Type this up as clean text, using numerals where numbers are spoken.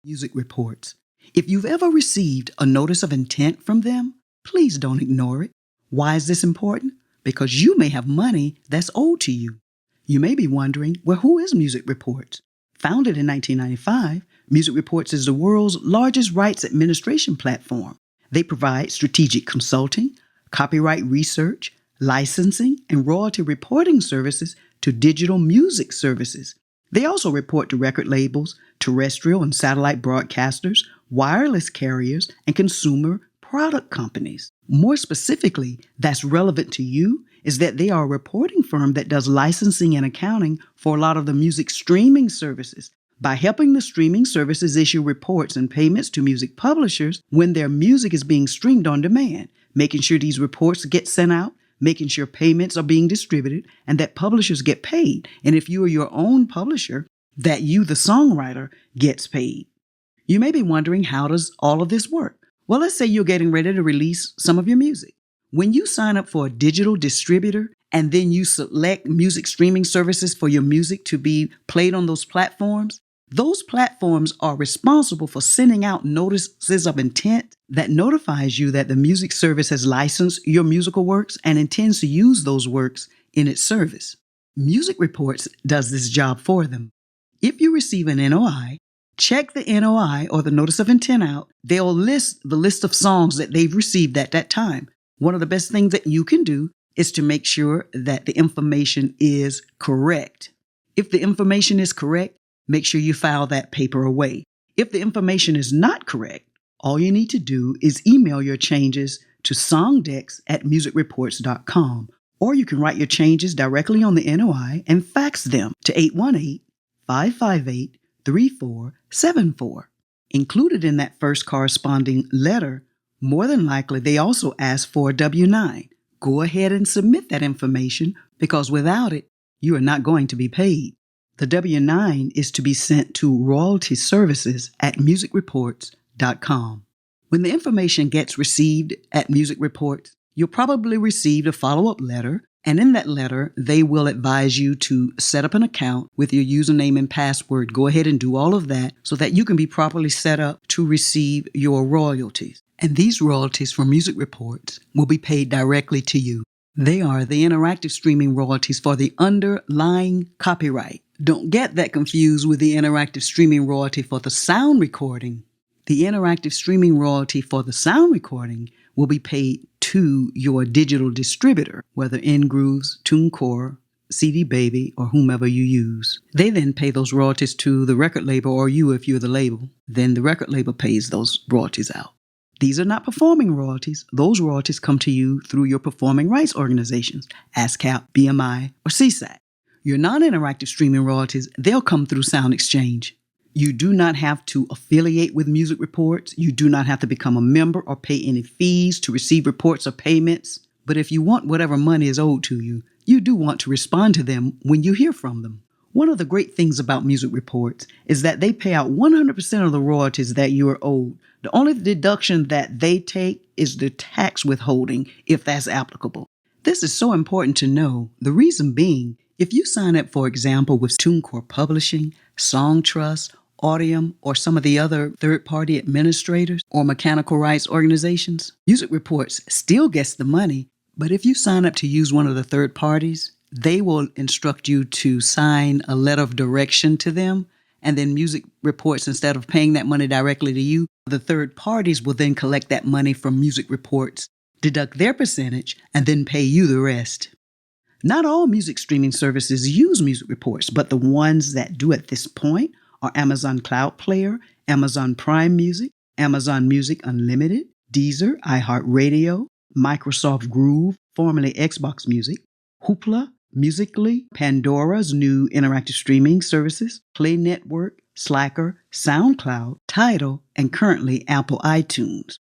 Music reports. If you've ever received a notice of intent from them, please don't ignore it. Why is this important? Because you may have money that's owed to you. You may be wondering, well, who is Music Reports? Founded in 1995, Music Reports is the world's largest rights administration platform. They provide strategic consulting, copyright research, licensing, and royalty reporting services to digital music services. They also report to record labels, terrestrial and satellite broadcasters, wireless carriers, and consumer product companies. More specifically, that's relevant to you is that they are a reporting firm that does licensing and accounting for a lot of the music streaming services. By helping the streaming services issue reports and payments to music publishers when their music is being streamed on demand, making sure these reports get sent out, making sure payments are being distributed, and that publishers get paid. And if you are your own publisher, that you, the songwriter, gets paid. You may be wondering, how does all of this work? Well, let's say you're getting ready to release some of your music. When you sign up for a digital distributor and then you select music streaming services for your music to be played on those platforms are responsible for sending out notices of intent that notifies you that the music service has licensed your musical works and intends to use those works in its service. Music Reports does this job for them. If you receive an NOI, check the NOI or the notice of intent out. They'll list the list of songs that they've received at that time. One of the best things that you can do is to make sure that the information is correct. If the information is correct, make sure you file that paper away. If the information is not correct, all you need to do is email your changes to songdex@musicreports.com, or you can write your changes directly on the NOI and fax them to 818-558-3474. Included in that first corresponding letter, more than likely they also ask for a W-9. Go ahead and submit that information because without it, you are not going to be paid. The W-9 is to be sent to Royalties Services at musicreports.com. When the information gets received at Music Reports, you'll probably receive a follow-up letter, and in that letter, they will advise you to set up an account with your username and password. Go ahead and do all of that so that you can be properly set up to receive your royalties. And these royalties from Music Reports will be paid directly to you. They are the interactive streaming royalties for the underlying copyright. Don't get that confused with the interactive streaming royalty for the sound recording. The interactive streaming royalty for the sound recording will be paid to your digital distributor, whether Ngrooves, TuneCore, CD Baby, or whomever you use. They then pay those royalties to the record label or you if you're the label. Then the record label pays those royalties out. These are not performing royalties. Those royalties come to you through your performing rights organizations, ASCAP, BMI, or CSAC. Your non-interactive streaming royalties, they'll come through Sound Exchange. You do not have to affiliate with Music Reports. You do not have to become a member or pay any fees to receive reports or payments. But if you want whatever money is owed to you, you do want to respond to them when you hear from them. One of the great things about Music Reports is that they pay out 100% of the royalties that you are owed. The only deduction that they take is the tax withholding, if that's applicable. This is so important to know. The reason being, if you sign up, for example, with TuneCore Publishing, Song Trust, Audium, or some of the other third-party administrators or mechanical rights organizations, Music Reports still gets the money. But if you sign up to use one of the third parties, they will instruct you to sign a letter of direction to them. And then Music Reports, instead of paying that money directly to you, the third parties will then collect that money from Music Reports, deduct their percentage, and then pay you the rest. Not all music streaming services use Music Reports, but the ones that do at this point are Amazon Cloud Player, Amazon Prime Music, Amazon Music Unlimited, Deezer, iHeartRadio, Microsoft Groove, formerly Xbox Music, Hoopla, Musical.ly, Pandora's new interactive streaming services, Play Network, Slacker, SoundCloud, Tidal, and currently Apple iTunes.